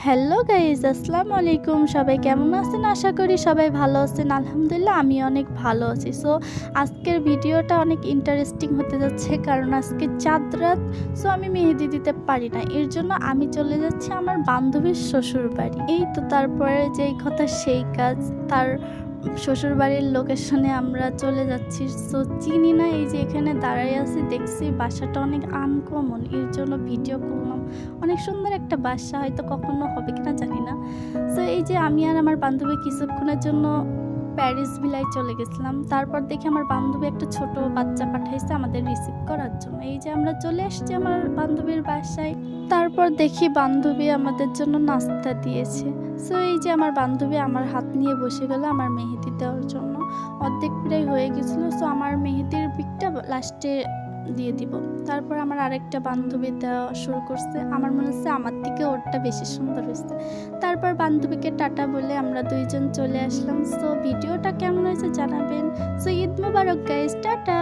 Hello guys, আসসালামু আলাইকুম। সবাই কেমন আছেন? আশা করি সবাই ভালো আছেন। আলহামদুলিল্লাহ আমি অনেক ভালো আছি। সো আজকের ভিডিওটা অনেক ইন্টারেস্টিং হতে যাচ্ছে, কারণ আজকে চাঁদ রাত। সো আমি মেহেদি দিতে পারি না, এর জন্য আমি চলে যাচ্ছি আমার বান্ধবীর শ্বশুর বাড়ি। এই তো তারপরে যেই কথা সেই কাজ, তার শ্বশুর বাড়ির লোকেশনে আমরা চলে যাচ্ছি। সো চিনি না, এই যে এখানে দাঁড়াই আছি, দেখছি বাসাটা অনেক আনকমন, এর জন্য ভিডিও করলাম। অনেক সুন্দর একটা বাসা, হয়তো কখনো হবে কিনা জানি না। সো এই যে আমি আর আমার বান্ধবী কিছুক্ষণের জন্য প্যারিস ভিলায় চলে গেছিলাম। তারপর দেখি আমার বান্ধবী একটা ছোট বাচ্চা পাঠাইছে আমাদের রিসিভ করার জন্য। এই যে আমরা চলে আসছি আমার বান্ধবীর বাসায়। তারপর দেখি বান্ধবী আমাদের জন্য নাস্তা দিয়েছে। সো এই যে আমার বান্ধবী আমার হাত নিয়ে বসে গেল আমার মেহেদি দেওয়ার জন্য। অর্ধেক প্রায় হয়ে গেছিলো। সো আমার মেহেদির পিকটা লাস্টে দিয়ে দিব। তারপর আমার আরেকটা বান্ধবী দেওয়া শুরু করছে। আমার মনে হচ্ছে আমার থেকে ওরটা বেশি সুন্দর হয়েছে। তারপর বান্ধবীকে টাটা বলে আমরা দুইজন চলে আসলাম। সো ভিডিওটা কেমন হয়েছে জানাবেন। সো ঈদ মোবারক গাইস, টাটা।